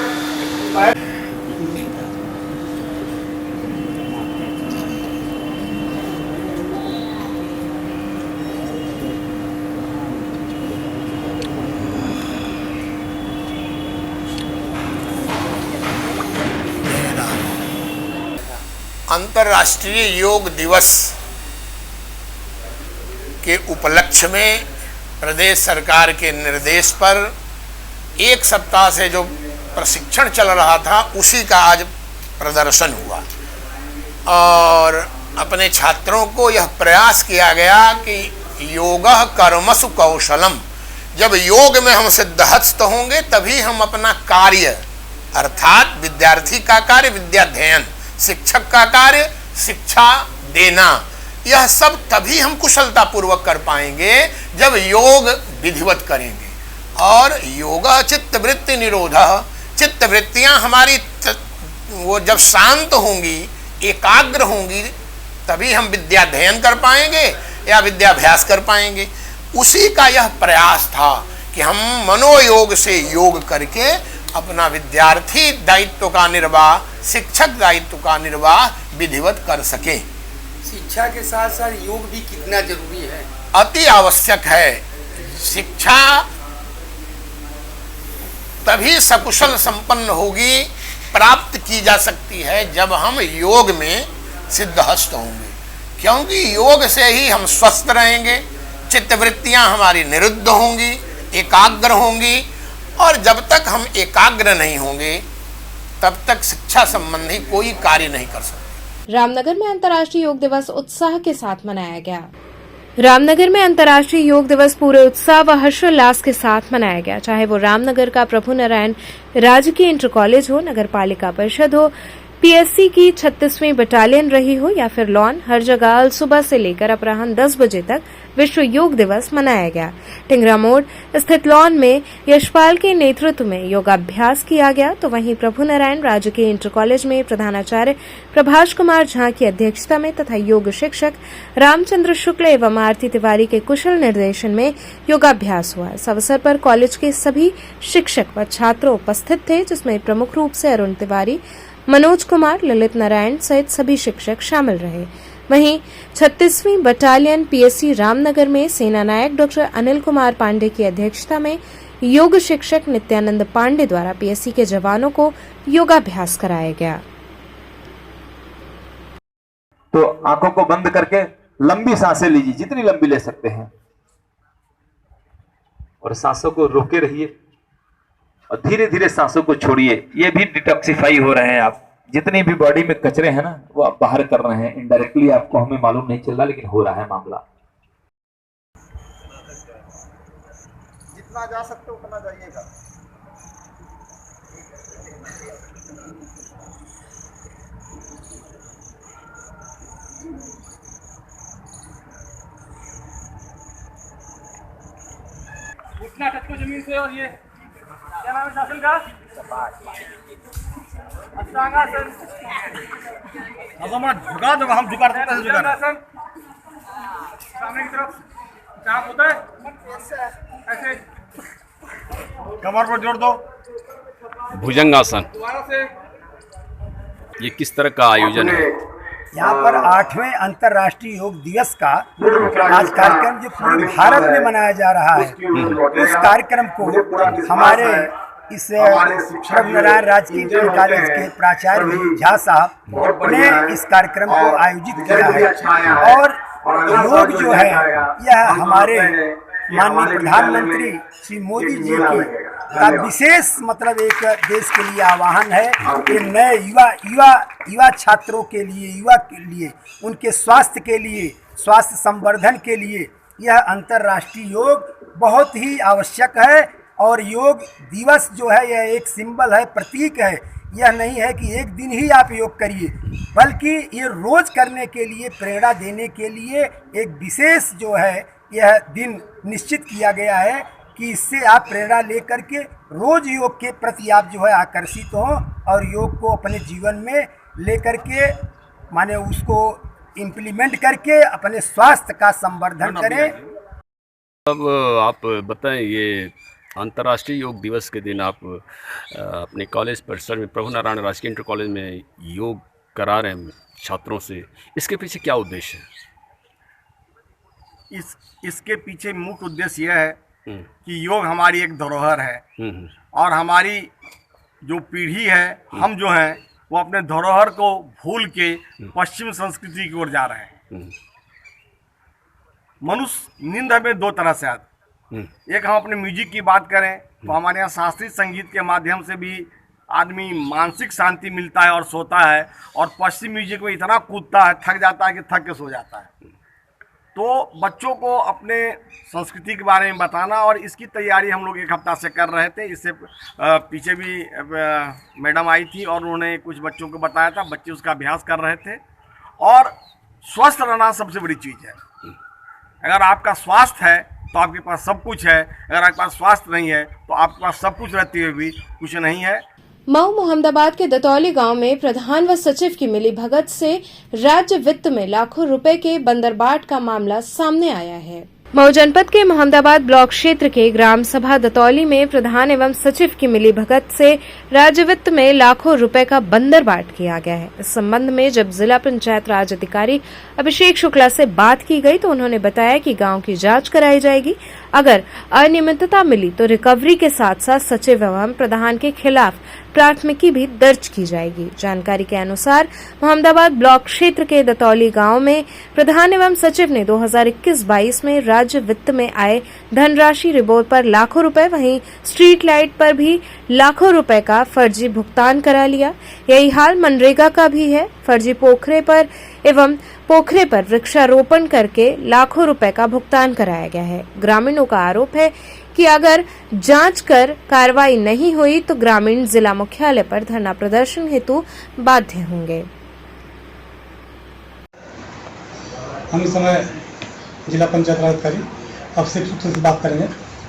अंतर्राष्ट्रीय योग दिवस के उपलक्ष्य में प्रदेश सरकार के निर्देश पर 1 सप्ताह से जो प्रशिक्षण चल रहा था उसी का आज प्रदर्शन हुआ और अपने छात्रों को यह प्रयास किया गया कि योगः कर्मसु कौशलम, जब योग में हम सिद्धहस्त होंगे तभी हम अपना कार्य अर्थात विद्यार्थी का कार्य विद्याध्ययन, शिक्षक का कार्य शिक्षा देना, यह सब तभी हम कुशलता पूर्वक कर पाएंगे जब योग विधिवत करेंगे। और योग चित्त वृत्ति निरोधः, चित्त वृत्तियां हमारी वो जब शांत होंगी, एकाग्र होंगी, तभी हम विद्याध्ययन कर पाएंगे या विद्याभ्यास कर पाएंगे। उसी का यह प्रयास था कि हम मनोयोग से योग करके अपना विद्यार्थी दायित्व का निर्वाह, शिक्षक दायित्व का निर्वाह विधिवत कर सके। शिक्षा के साथ साथ योग भी कितना जरूरी है? अति आवश्यक है। शिक्षा तभी सकुशल संपन्न होगी, प्राप्त की जा सकती है जब हम योग में सिद्धहस्त होंगे, क्योंकि योग से ही हम स्वस्थ रहेंगे, चित्तवृत्तियां हमारी निरुद्ध होंगी, एकाग्र होंगी, और जब तक हम एकाग्र नहीं होंगे तब तक शिक्षा संबंधी कोई कार्य नहीं कर सकते। रामनगर में अंतर्राष्ट्रीय योग दिवस उत्साह के साथ मनाया गया। रामनगर में अंतर्राष्ट्रीय योग दिवस पूरे उत्साह व हर्षोल्लास के साथ मनाया गया, चाहे वो रामनगर का प्रभु नारायण राजकीय इंटर कॉलेज हो, नगर पालिका परिषद हो, पीएससी की 36वीं बटालियन रही हो या फिर लॉन, हर जगह सुबह से लेकर अपराह्न 10 बजे तक विश्व योग दिवस मनाया गया। टिंगरा मोड़ स्थित लॉन में यशपाल के नेतृत्व में योगाभ्यास किया गया, तो वहीं प्रभु नारायण राजकीय इंटर कॉलेज में प्रधानाचार्य प्रभाष कुमार झा की अध्यक्षता में तथा योग शिक्षक रामचंद्र शुक्ल एवं आरती तिवारी के कुशल निर्देशन में योगाभ्यास हुआ। इस अवसर पर कॉलेज के सभी शिक्षक व छात्र उपस्थित थे, जिसमें प्रमुख रूप से अरुण तिवारी, मनोज कुमार, ललित नारायण सहित सभी शिक्षक शामिल रहे। वहीं 36वीं बटालियन पीएससी रामनगर में सेना नायक डॉक्टर अनिल कुमार पांडे की अध्यक्षता में योग शिक्षक नित्यानंद पांडे द्वारा पीएससी के जवानों को योगाभ्यास कराया गया। तो आंखों को बंद करके लंबी सांसें लीजिए, जितनी लंबी ले सकते हैं, और सांसों को रोके रहिए और धीरे धीरे सांसों को छोड़िए। ये भी डिटॉक्सिफाई हो रहे हैं। आप जितनी भी बॉडी में कचरे हैं ना, वो आप बाहर कर रहे हैं इनडायरेक्टली, आपको हमें मालूम नहीं चल रहा, लेकिन हो रहा है मामला। जितना जा सकते हो उतना जाइएगा। उठना टच को जमीन से, और ये क्या नाम है शासन का? अष्टांगासन। झुका दो, हम झुका सकते हैं। झुकासन सामने की तरफ चाप होता है ऐसे, कमर पर जोड़ दो। भुजंगासन दोबारा से। ये किस तरह का आयोजन है? यहाँ पर 8वें अंतर्राष्ट्रीय योग दिवस का आज कार्यक्रम जो पूरे भारत में मनाया जा रहा है, उस कार्यक्रम को हमारे इस प्रभु नारायण राजकीय इंटर कॉलेज के प्राचार्य झा साहब ने इस कार्यक्रम को आयोजित किया है। और योग जो है यह हमारे माननीय प्रधानमंत्री श्री मोदी जी की का विशेष मतलब एक देश के लिए आह्वान है कि नए युवा छात्रों के लिए उनके स्वास्थ्य के लिए, स्वास्थ्य संवर्धन के लिए यह अंतर्राष्ट्रीय योग बहुत ही आवश्यक है। और योग दिवस जो है यह एक सिंबल है, प्रतीक है। यह नहीं है कि एक दिन ही आप योग करिए, बल्कि ये रोज करने के लिए, प्रेरणा देने के लिए एक विशेष जो है यह दिन निश्चित किया गया है कि इससे आप प्रेरणा लेकर के रोज योग के प्रति आप जो है आकर्षित हों और योग को अपने जीवन में लेकर के माने उसको इम्प्लीमेंट करके अपने स्वास्थ्य का संवर्धन करें। अब आप बताएं, ये अंतर्राष्ट्रीय योग दिवस के दिन आप अपने कॉलेज परिसर में प्रभु नारायण राजकीय इंटर कॉलेज में योग करा रहे हैं छात्रों से, इसके पीछे क्या उद्देश्य है? इसके पीछे मुख्य उद्देश्य यह है कि योग हमारी एक धरोहर है और हमारी जो पीढ़ी है, हम जो हैं वो अपने धरोहर को भूल के पश्चिम संस्कृति की ओर जा रहे हैं। मनुष्य नींद हमें दो तरह से आती, एक हम अपने म्यूजिक की बात करें तो हमारे यहाँ शास्त्रीय संगीत के माध्यम से भी आदमी मानसिक शांति मिलता है और सोता है, और पश्चिमी म्यूजिक में इतना कूदता है, थक जाता है कि थक के सो जाता है। तो बच्चों को अपने संस्कृति के बारे में बताना, और इसकी तैयारी हम लोग एक हफ्ता से कर रहे थे। इससे पीछे भी मैडम आई थी और उन्होंने कुछ बच्चों को बताया था, बच्चे उसका अभ्यास कर रहे थे। और स्वस्थ रहना सबसे बड़ी चीज़ है। अगर आपका स्वास्थ्य है तो आपके पास सब कुछ है, अगर आपके पास स्वास्थ्य नहीं है तो आपके पास सब कुछ रहते हुए भी कुछ नहीं है। मऊ मोहम्मदाबाद के दतौली गांव में प्रधान व सचिव की मिली भगत से राज्य वित्त में लाखों रुपए के बंदरबाट का मामला सामने आया है। मऊ जनपद के मोहम्मदाबाद ब्लॉक क्षेत्र के ग्राम सभा दतौली में प्रधान एवं सचिव की मिली भगत से राज्य वित्त में लाखों रुपए का बंदरबाट किया गया है। इस संबंध में जब जिला पंचायत राज अधिकारी अभिषेक शुक्ला से बात की गई तो उन्होंने बताया कि गांव की जांच कराई जाएगी, अगर अनियमितता मिली तो रिकवरी के साथ साथ सचिव एवं प्रधान के खिलाफ प्राथमिकी भी दर्ज की जाएगी। जानकारी के अनुसार मोहम्मदाबाद ब्लॉक क्षेत्र के दतौली गांव में प्रधान एवं सचिव ने 2021-22 में राज्य वित्त में आए धनराशि रिपोर्ट पर लाखों रुपए, वहीं स्ट्रीट लाइट पर भी लाखों रुपए का फर्जी भुगतान करा लिया। यही हाल मनरेगा का भी है। फर्जी पोखरे पर वृक्षारोपण करके लाखों रुपए का भुगतान कराया गया है। ग्रामीणों का आरोप है कि अगर जांच कर कार्रवाई नहीं हुई तो ग्रामीण जिला मुख्यालय पर धरना प्रदर्शन हेतु बाध्य होंगे। हम इस समय जिला पंचायत राज अधिकारी अभिषेक शुक्ला से बात करेंगे।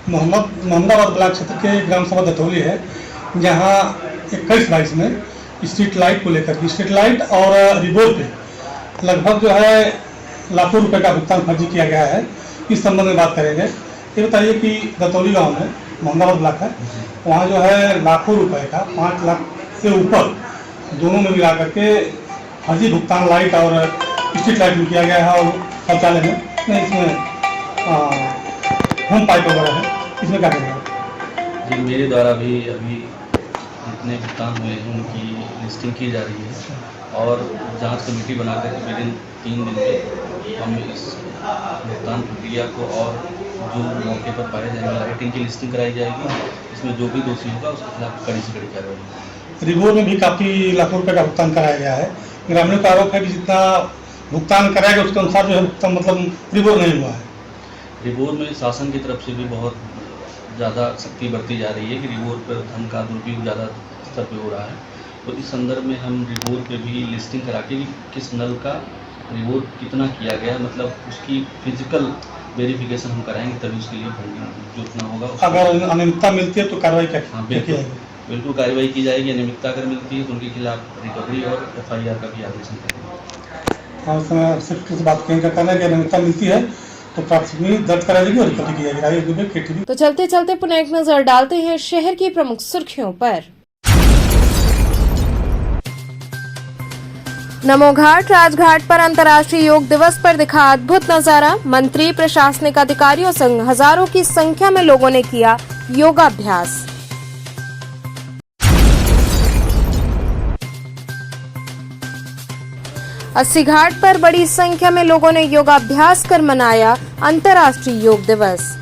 मोहम्मदाबाद ब्लॉक क्षेत्र के ग्राम सभा दतौली है, जहां 21-22 में स्ट्रीट लाइट को लेकर स्ट्रीट लाइट और रिबोर पे लगभग जो है लाखों रुपए का भुगतान फर्जी किया गया है। इस संबंध में बात करेंगे। ये बताइए कि दतौली गांव में मोहम्मदाबाद ब्लॉक है, वहाँ जो है लाखों रुपए का 5 लाख से ऊपर दोनों में मिला करके फर्जी भुगतान लाइट और स्ट्रीट लाइट में किया गया है, और शौचालय में नहीं, इसमें होम पाइप वगैरह है, इसमें क्या करेंगे? जी, मेरे द्वारा भी अभी जितने भुगतान हुए हैं उनकी लिस्टिंग की जा रही है और जांच कमेटी बनाकर विदिन 3 दिन में हम इस भुगतान प्रक्रिया को और जो मौके पर पाए जाएंगे लाइटिंग की लिस्टिंग कराई जाएगी। इसमें जो भी दोषी होगा उसके खिलाफ कड़ी से कड़ी कार्रवाई होगी। रिबोर में भी काफ़ी लाखों रुपए का भुगतान कराया गया है। ग्रामीणों का आरोप है कि जितना भुगतान कराया गया उसके अनुसार जो है मतलब रिबोर नहीं हुआ है। रिबोर में शासन की तरफ से भी बहुत ज़्यादा सख्ती बरती जा रही है कि रिबोर पर धन का दुरुपयोग ज़्यादा स्तर पर हो रहा है। तो इस संदर्भ में हम रिबोर पे भी लिस्टिंग करा के किस नल का रिबोर कितना किया गया, मतलब उसकी फिजिकल वेरिफिकेशन हम कराएंगे, तभी उसके लिए फंडिंग जितना होगा। अगर अनियमितता मिलती है तो कार्रवाई क्या? हाँ, बिल्कुल कार्रवाई की जाएगी। अनियमितता अगर मिलती है तो उनके खिलाफ रिकवरी और FIR का भी आदेशन करेंगे। हाँ, उस समय से बात कहना है कि अनियमितता मिलती है तो प्राथमिकी दर्ज कराई जाएगी और रिकवरी की जाएगी। तो चलते चलते पुनः एक नजर डालते हैं शहर की प्रमुख सुर्खियों पर। नमो घाट राजघाट पर अंतर्राष्ट्रीय योग दिवस पर दिखा अद्भुत नजारा। मंत्री, प्रशासनिक अधिकारियों संग हजारों की संख्या में लोगों ने किया योगाभ्यास। अस्सी घाट पर बड़ी संख्या में लोगों ने योगाभ्यास कर मनाया अंतर्राष्ट्रीय योग दिवस।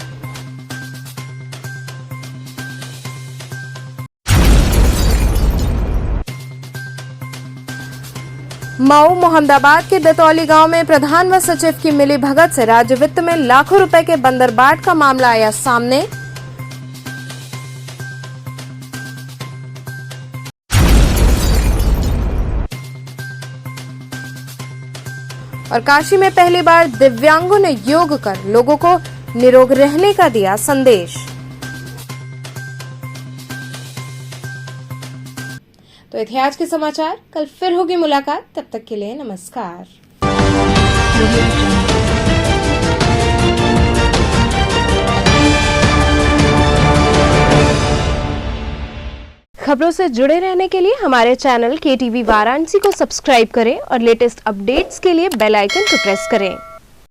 मऊ मोहम्मदाबाद के दतौली गांव में प्रधान व सचिव की मिली भगत से राज्य वित्त में लाखों रुपए के बंदरबाट का मामला आया सामने। और काशी में पहली बार दिव्यांगों ने योग कर लोगों को निरोग रहने का दिया संदेश। तो ये थे आज के समाचार। कल फिर होगी मुलाकात, तब तक के लिए नमस्कार। खबरों से जुड़े रहने के लिए हमारे चैनल KTV वाराणसी को सब्सक्राइब करें और लेटेस्ट अपडेट्स के लिए बेल आइकन को प्रेस करें।